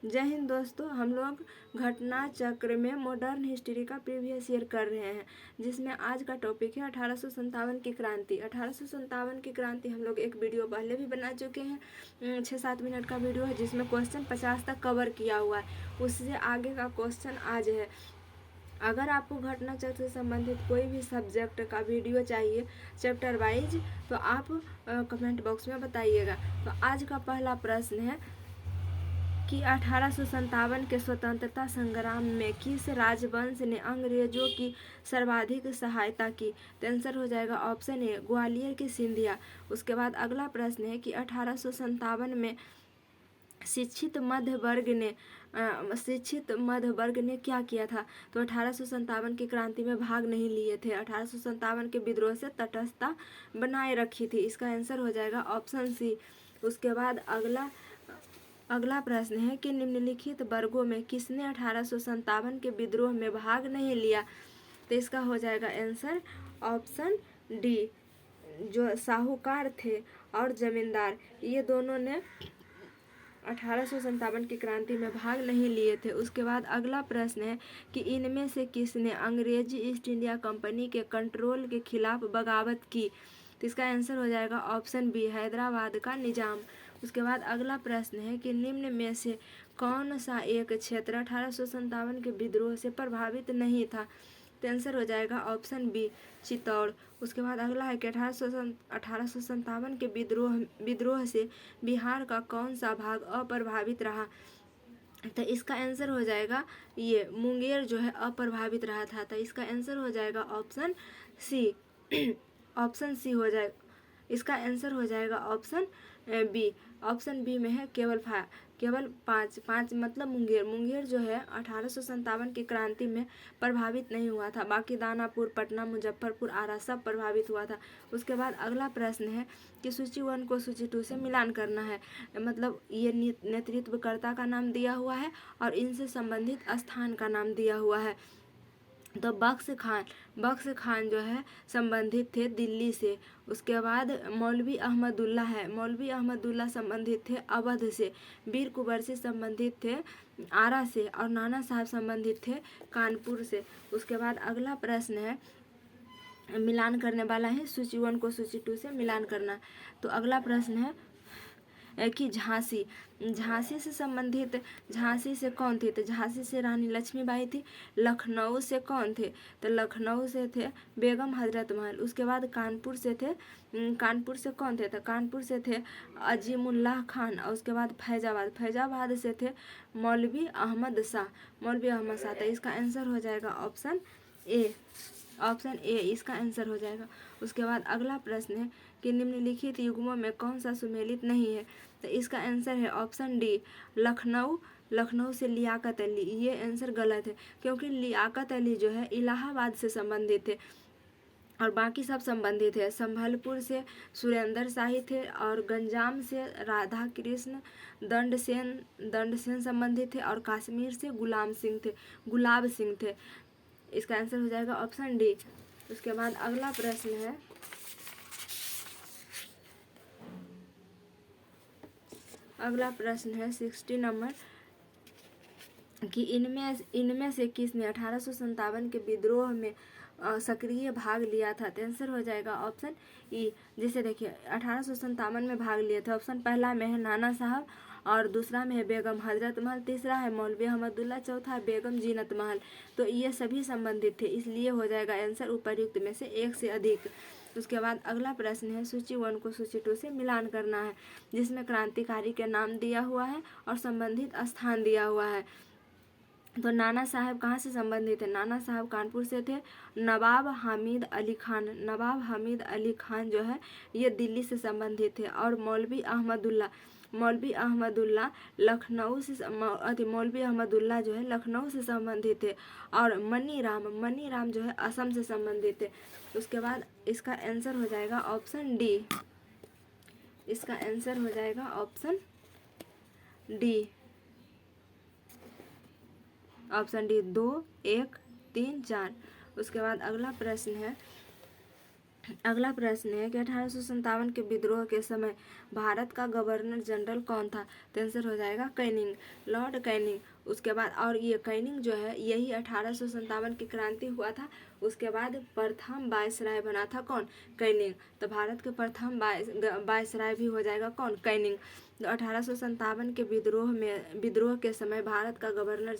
जय हिंद दोस्तों, हम लोग घटना चक्र में मॉडर्न हिस्ट्री का प्रीवियस ईयर कर रहे हैं, जिसमें आज का टॉपिक है 1857 की क्रांति। 1857 की क्रांति हम लोग एक वीडियो पहले भी बना चुके हैं, 6-7 मिनट का वीडियो है जिसमें क्वेश्चन 50 तक कवर किया हुआ है। उससे आगे का क्वेश्चन आज है। अगर आपको घटना चक्र से संबंधित कोई भी सब्जेक्ट का वीडियो चाहिए चैप्टर वाइज, तो आप कमेंट बॉक्स में बताइएगा। तो आज का पहला प्रश्न है कि 1857 के स्वतंत्रता संग्राम में किस राजवंश ने अंग्रेजों की सर्वाधिक सहायता की? तो आंसर हो जाएगा ऑप्शन ए, ग्वालियर के सिंधिया। उसके बाद अगला प्रश्न है कि 1857 में शिक्षित मध्य वर्ग ने क्या किया था? तो 1857 की क्रांति में भाग नहीं लिए थे। 1857 के विद्रोह से तटस्थता बनाए रखी थी। इसका आंसर हो जाएगा ऑप्शन सी। उसके बाद अगला प्रश्न है कि निम्नलिखित वर्गों में किसने 1857 के विद्रोह में भाग नहीं लिया? तो इसका हो जाएगा आंसर ऑप्शन डी। जो साहूकार थे और जमींदार, ये दोनों ने 1857 की क्रांति में भाग नहीं लिए थे। उसके बाद अगला प्रश्न है कि इनमें से किसने अंग्रेजी ईस्ट इंडिया कंपनी के कंट्रोल के खिलाफ बगावत की? तो इसका आंसर हो जाएगा ऑप्शन बी, हैदराबाद का निजाम। उसके बाद अगला प्रश्न है कि निम्न में से कौन सा एक क्षेत्र 1857 के विद्रोह से प्रभावित नहीं था? तो आंसर हो जाएगा ऑप्शन बी, चित्तौड़। उसके बाद अगला है कि 1857 के विद्रोह से बिहार का कौन सा भाग अप्रभावित रहा? तो इसका आंसर हो जाएगा ये मुंगेर जो है अप्रभावित रहा था। तो इसका आंसर हो जाएगा ऑप्शन सी। ऑप्शन सी हो जाएगा। इसका आंसर हो जाएगा ऑप्शन बी। ऑप्शन बी में है केवल पाँच मतलब मुंगेर जो है 1857 की क्रांति में प्रभावित नहीं हुआ था। बाकी दानापुर, पटना, मुजफ्फरपुर, आरा सब प्रभावित हुआ था। उसके बाद अगला प्रश्न है कि सूची 1 को सूची 2 से मिलान करना है। मतलब ये नेतृत्वकर्ता का नाम दिया हुआ है और इनसे संबंधित स्थान का नाम दिया हुआ है। तो बख्श खान जो है संबंधित थे दिल्ली से। उसके बाद मौलवी अहमदुल्ला है, मौलवी अहमदुल्ला संबंधित थे अवध से। वीर कुंवर से संबंधित थे आरा से और नाना साहब संबंधित थे कानपुर से। उसके बाद अगला प्रश्न है, मिलान करने वाला है सूची 1 को सूची 2 से मिलान करना। तो अगला प्रश्न है कि झांसी से संबंधित, झांसी से कौन थे? तो झांसी से रानी लक्ष्मीबाई थी। लखनऊ से कौन थे? तो लखनऊ से थे बेगम हजरत महल। उसके बाद कानपुर से कौन थे? तो कानपुर से थे अजीमुल्लाह खान। और उसके बाद फैजाबाद से थे मौलवी अहमद शाह। तो इसका आंसर हो जाएगा ऑप्शन ए, इसका आंसर हो जाएगा। उसके बाद अगला प्रश्न है कि निम्नलिखित युग्मों में कौन सा सुमेलित नहीं है? तो इसका आंसर है ऑप्शन डी, लखनऊ से लियाकत अली। ये आंसर गलत है, क्योंकि लियाकत अली जो है इलाहाबाद से संबंधित थे और बाकी सब संबंधित है। संभलपुर से सुरेंद्र शाही थे और गंजाम से राधा कृष्ण दंड सेन संबंधित थे और कश्मीर से गुलाब सिंह थे। इसका आंसर हो जाएगा ऑप्शन डी। उसके बाद अगला प्रश्न है 60 नंबर कि इनमें से किसने 1857 के विद्रोह में सक्रिय भाग लिया था? तो आंसर हो जाएगा ऑप्शन ई। जैसे देखिए 1857 में भाग लिए थे। ऑप्शन पहला में है नाना साहब और दूसरा में है बेगम हजरत महल, तीसरा है मौलवी अहमदुल्ला, चौथा है बेगम जीनत महल। तो ये सभी संबंधित थे, इसलिए हो जाएगा आंसर उपर्युक्त में से एक से अधिक। उसके बाद अगला प्रश्न है सूची 1 को सूची 2 से मिलान करना है, जिसमें क्रांतिकारी के नाम दिया हुआ है और संबंधित स्थान दिया हुआ है। तो नाना साहब कहाँ से संबंधित है? नाना साहब कानपुर से थे। नवाब हामिद अली खान जो है ये दिल्ली से संबंधित थे। और मौलवी अहमदुल्ला जो है लखनऊ से संबंधित थे। और मनी राम जो है असम से संबंधित थे। उसके बाद इसका आंसर हो जाएगा ऑप्शन डी। इसका आंसर हो जाएगा ऑप्शन डी। Option D 2, 1, 3, 4। उसके बाद अगला प्रश्न है अगला प्रश्न है कि 1857 के विद्रोह के समय भारत का गवर्नर जनरल कौन था? तो आंसर हो जाएगा कैनिंग, लॉर्ड कैनिंग। उसके बाद और ये कैनिंग जो है यही 1857 की क्रांति हुआ था, उसके बाद प्रथम वायसराय बना था कौन? कैनिंग। तो भारत के प्रथम वायसराय भी हो जाएगा कौन? कैनिंग। तो 1857 के विद्रोह के समय भारत का गवर्नर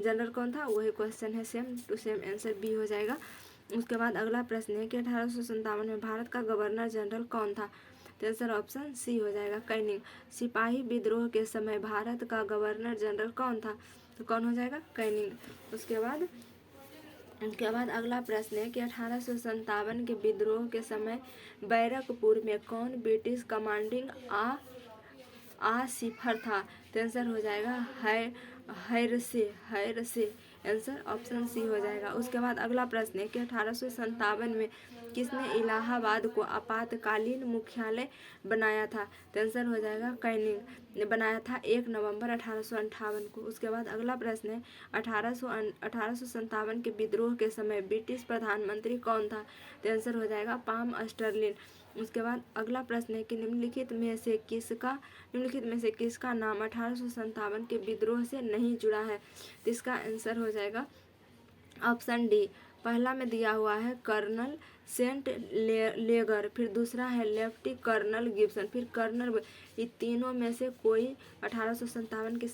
जनरल कौन था? वही क्वेश्चन है, सेम टू सेम आंसर बी हो जाएगा। उसके बाद अगला प्रश्न है कि 1857 में भारत का गवर्नर जनरल कौन था? तो आंसर ऑप्शन सी हो जाएगा कैनिंग। सिपाही विद्रोह के समय भारत का गवर्नर जनरल कौन था? तो कौन हो जाएगा? कैनिंग। उसके बाद अगला प्रश्न है कि 1857 के विद्रोह के समय बैरकपुर में कौन ब्रिटिश कमांडिंग ऑफिसर था? तो आंसर हो जाएगा हैरसे। आंसर ऑप्शन सी हो जाएगा। उसके बाद अगला प्रश्न है कि 1857 में किसने इलाहाबाद को आपातकालीन मुख्यालय बनाया था? तो आंसर हो जाएगा कैनिंग ने बनाया था 1 नवंबर 1858 को। उसके बाद अगला प्रश्न है 1857 के विद्रोह के समय ब्रिटिश प्रधानमंत्री कौन था? तो आंसर हो जाएगा पाम स्टर्लिन। उसके बाद अगला प्रश्न है कि निम्नलिखित में से किसका नाम 1857 के विद्रोह से नहीं जुड़ा है? तो इसका आंसर हो जाएगा ऑप्शन डी। पहला में दिया हुआ है कर्नल सेंट लेगर, फिर दूसरा है लेफ्टी कर्नल गिब्सन, फिर कर्नल। ये तीनों में से कोई 1857 की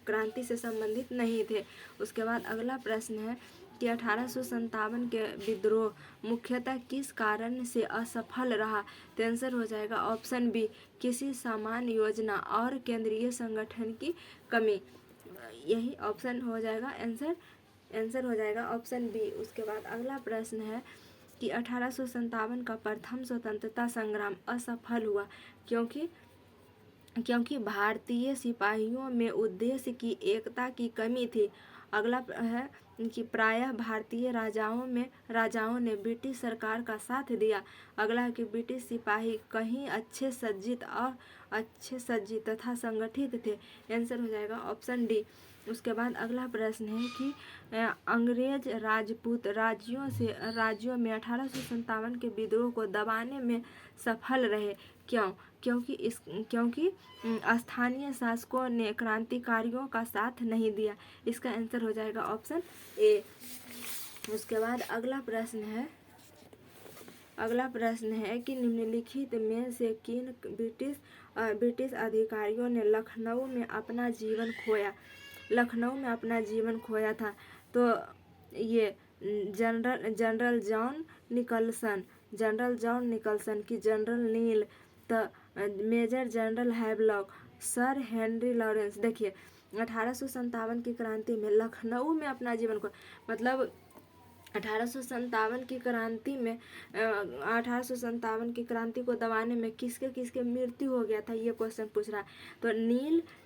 क्रांति से संबंधित नहीं थे। उसके बाद अगला प्रश्न है कि 1857 के विद्रोह मुख्यतः किस कारण से असफल रहा? तो आंसर हो जाएगा ऑप्शन बी, किसी सामान्य योजना और केंद्रीय संगठन की कमी। यही ऑप्शन हो जाएगा आंसर हो जाएगा ऑप्शन बी। उसके बाद अगला प्रश्न है कि 1857 का प्रथम स्वतंत्रता संग्राम असफल हुआ क्योंकि भारतीय सिपाहियों में उद्देश्य की एकता की कमी थी। अगला है कि प्रायः भारतीय राजाओं ने ब्रिटिश सरकार का साथ दिया। अगला है कि ब्रिटिश सिपाही कहीं अच्छे सज्जित तथा संगठित थे। आंसर हो जाएगा ऑप्शन डी। उसके बाद अगला प्रश्न है कि अंग्रेज राजपूत राज्यों में 1857 के विद्रोह को दबाने में सफल रहे। क्योंकि स्थानीय शासकों ने क्रांतिकारियों का साथ नहीं दिया। इसका आंसर हो जाएगा ऑप्शन ए। उसके बाद अगला प्रश्न है कि निम्नलिखित में से किन ब्रिटिश अधिकारियों ने लखनऊ में अपना जीवन खोया था? तो ये जनरल जॉन निकल्सन की general Neil, major general Havelock, sir Henry Lawrence. देखिए 1857 की क्रांति में लखनऊ में अपना जीवन को, मतलब 1857 की क्रांति को दबाने में किसके मृत्यु हो गया था, ये क्वेश्चन पूछ रहा है। तो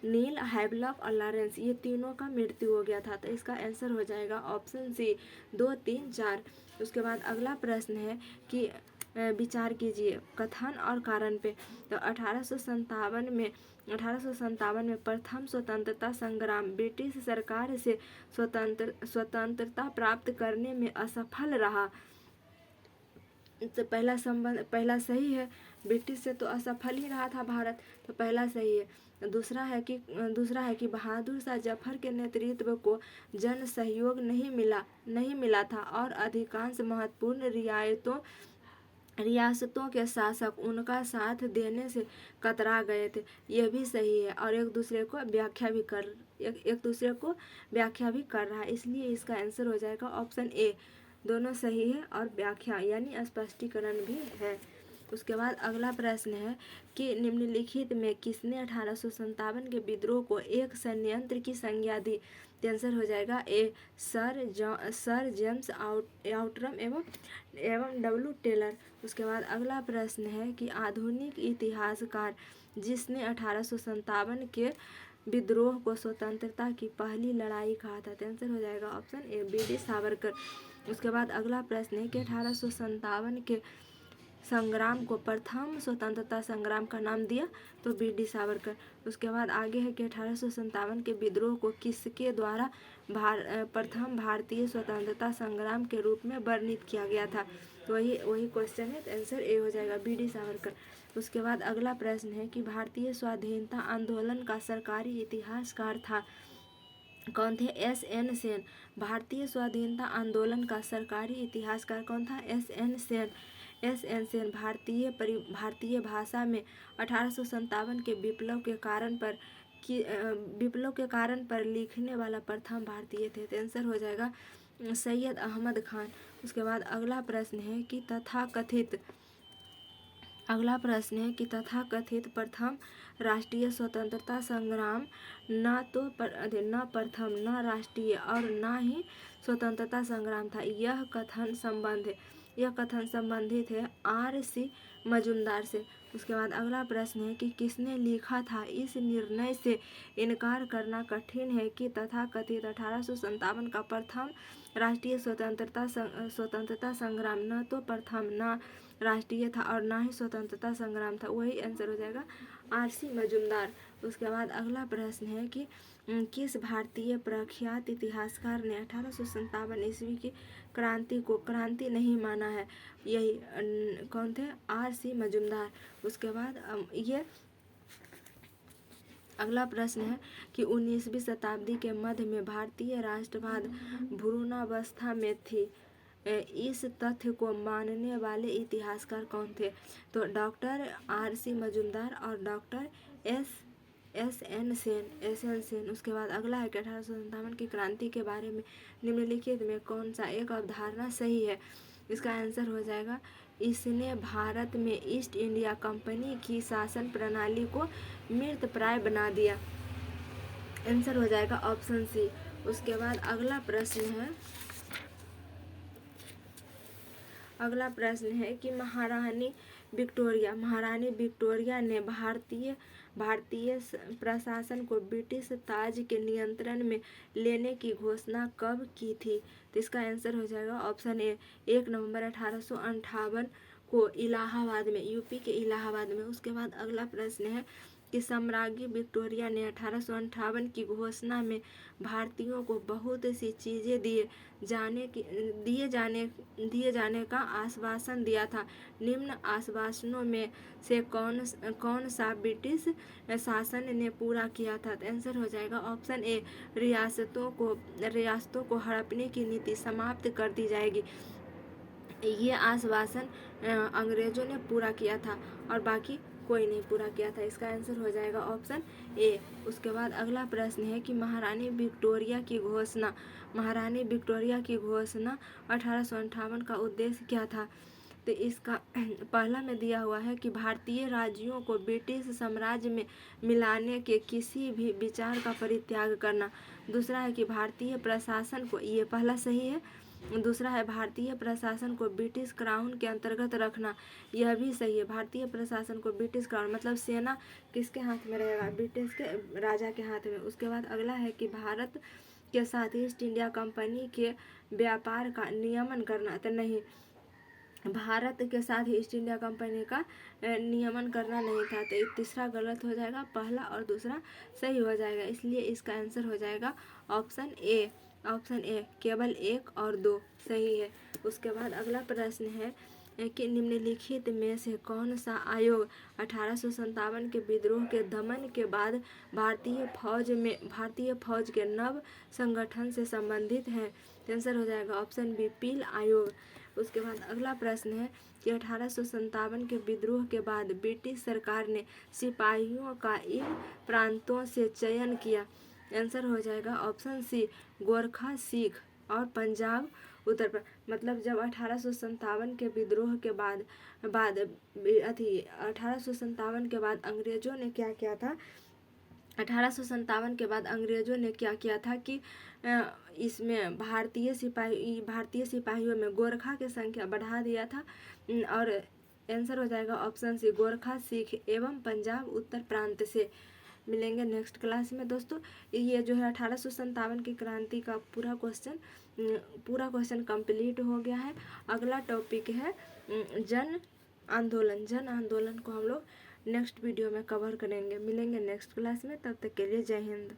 नील हैवलॉक और लॉरेंस, ये तीनों का मृत्यु हो गया था। तो इसका आंसर हो जाएगा ऑप्शन सी 2, 3, 4। उसके बाद अगला प्रश्न है कि विचार कीजिए कथन और कारण पे। तो 1857 में प्रथम स्वतंत्रता संग्राम ब्रिटिश सरकार से स्वतंत्रता प्राप्त करने में असफल रहा। तो पहला सही है, ब्रिटिश से तो असफल ही रहा था भारत, तो पहला सही है। दूसरा है कि बहादुर शाह जफर के नेतृत्व को जन सहयोग नहीं मिला था और अधिकांश महत्वपूर्ण रियासतों के शासक उनका साथ देने से कतरा गए थे। यह भी सही है और एक दूसरे को व्याख्या भी कर रहा है, इसलिए इसका आंसर हो जाएगा ऑप्शन ए। दोनों सही है और व्याख्या यानी स्पष्टीकरण भी है। उसके बाद अगला प्रश्न है कि निम्नलिखित में किसने 1857 के विद्रोह को एक षड्यंत्र की संज्ञा दी? आंसर हो जाएगा ए, सर जेम्स आउट्रम एवं डब्ल्यू टेलर। उसके बाद अगला प्रश्न है कि आधुनिक इतिहासकार जिसने 1857 के विद्रोह को स्वतंत्रता की पहली लड़ाई कहा था? आंसर हो जाएगा ऑप्शन ए, बी.डी. सावरकर। उसके बाद अगला प्रश्न है कि 1857 के संग्राम को प्रथम स्वतंत्रता संग्राम का नाम दिया? तो बी.डी. सावरकर। उसके बाद आगे है कि 1857 के विद्रोह को किसके द्वारा प्रथम भारतीय स्वतंत्रता संग्राम के रूप में वर्णित किया गया था? तो वही क्वेश्चन है, तो आंसर ए हो जाएगा, बी.डी. सावरकर। उसके बाद अगला प्रश्न है कि भारतीय स्वाधीनता आंदोलन का सरकारी इतिहासकार था, कौन थे? S.N. सेन। भारतीय स्वाधीनता आंदोलन का सरकारी इतिहासकार कौन था? S.N. सेन। S.N. सेन भारतीय भाषा में 1857 के विप्लव के कारण पर लिखने वाला प्रथम भारतीय थे। तो आंसर हो जाएगा सैयद अहमद खान। उसके बाद अगला प्रश्न है कि तथाकथित प्रथम राष्ट्रीय स्वतंत्रता संग्राम न प्रथम, न राष्ट्रीय और न ही स्वतंत्रता संग्राम था। यह कथन संबंधित है R.C. मजूमदार से। उसके बाद अगला प्रश्न है कि किसने लिखा था, इस निर्णय से इनकार करना कठिन है कि तथाकथित 1857 का प्रथम राष्ट्रीय स्वतंत्रता संग्राम न तो प्रथम, न राष्ट्रीय था और न ही स्वतंत्रता संग्राम था। वही आंसर हो जाएगा R.C. मजूमदार। उसके बाद अगला प्रश्न है कि किस भारतीय प्रख्यात इतिहासकार ने 1857 ईस्वी की क्रांति को क्रांति नहीं माना है? यही कौन थे? R.C. मजूमदार। उसके बाद ये अगला प्रश्न है कि 19वीं शताब्दी के मध्य में भारतीय राष्ट्रवाद भ्रूणावस्था में थी, इस तथ्य को मानने वाले इतिहासकार कौन थे? तो डॉक्टर R.C. मजूमदार और डॉक्टर S.N. सेन। उसके बाद अगला है कि 1857 की क्रांति के बारे में निम्नलिखित में कौन सा एक अवधारणा सही है? इसका आंसर हो जाएगा, इसने भारत में ईस्ट इंडिया कंपनी की शासन प्रणाली को मृतप्राय बना दिया। आंसर हो जाएगा ऑप्शन सी। उसके बाद अगला प्रश्न है कि महारानी विक्टोरिया ने भारतीय प्रशासन को ब्रिटिश ताज के नियंत्रण में लेने की घोषणा कब की थी? तो इसका आंसर हो जाएगा ऑप्शन ए, 1 नवंबर 1858 को इलाहाबाद में, यूपी के इलाहाबाद में। उसके बाद अगला प्रश्न है कि सम्राज्ञी विक्टोरिया ने 1858 की घोषणा में भारतीयों को बहुत सी चीज़ें दिए जाने का आश्वासन दिया था। निम्न आश्वासनों में से कौन सा ब्रिटिश शासन ने पूरा किया था? तो आंसर हो जाएगा ऑप्शन ए, रियासतों को हड़पने की नीति समाप्त कर दी जाएगी। ये आश्वासन अंग्रेजों ने पूरा किया था और बाकी कोई नहीं पूरा किया था। इसका आंसर हो जाएगा ऑप्शन ए। उसके बाद अगला प्रश्न है कि महारानी विक्टोरिया की घोषणा 1858 का उद्देश्य क्या था? तो इसका पहला में दिया हुआ है कि भारतीय राज्यों को ब्रिटिश साम्राज्य में मिलाने के किसी भी विचार का परित्याग करना। दूसरा है कि भारतीय प्रशासन को, ये पहला सही है। दूसरा है भारतीय प्रशासन को ब्रिटिश क्राउन के अंतर्गत रखना, यह भी सही है। भारतीय प्रशासन को ब्रिटिश क्राउन मतलब सेना किसके हाथ में रहेगा? ब्रिटिश के राजा के हाथ में। उसके बाद अगला है कि भारत के साथ ईस्ट इंडिया कंपनी के व्यापार का नियमन करना। तो नहीं, भारत के साथ ईस्ट इंडिया कंपनी का नियमन करना नहीं था। तो तीसरा गलत हो जाएगा, पहला और दूसरा सही हो जाएगा। इसलिए इसका आंसर हो जाएगा ऑप्शन ए, केवल 1 और 2 सही है। उसके बाद अगला प्रश्न है कि निम्नलिखित में से कौन सा आयोग 1857 के विद्रोह के दमन के बाद भारतीय फौज के नव संगठन से संबंधित है? आंसर हो जाएगा ऑप्शन बी, पील आयोग। उसके बाद अगला प्रश्न है कि 1857 के विद्रोह के बाद ब्रिटिश सरकार ने सिपाहियों का इन प्रांतों से चयन किया। आंसर हो जाएगा ऑप्शन सी, गोरखा, सिख और पंजाब, उत्तर प्रदेश। मतलब जब 1857 के विद्रोह के बाद 1857 के बाद अंग्रेजों ने क्या किया था? 1857 के बाद अंग्रेजों ने क्या किया था कि इसमें भारतीय सिपाहियों में गोरखा की संख्या बढ़ा दिया था। और आंसर हो जाएगा ऑप्शन सी, गोरखा, सिख एवं पंजाब उत्तर प्रांत से। मिलेंगे नेक्स्ट क्लास में दोस्तों। ये जो है 1857 की क्रांति का पूरा क्वेश्चन कंप्लीट हो गया है। अगला टॉपिक है जन आंदोलन को हम लोग नेक्स्ट वीडियो में कवर करेंगे। मिलेंगे नेक्स्ट क्लास में, तब तक के लिए जय हिंद।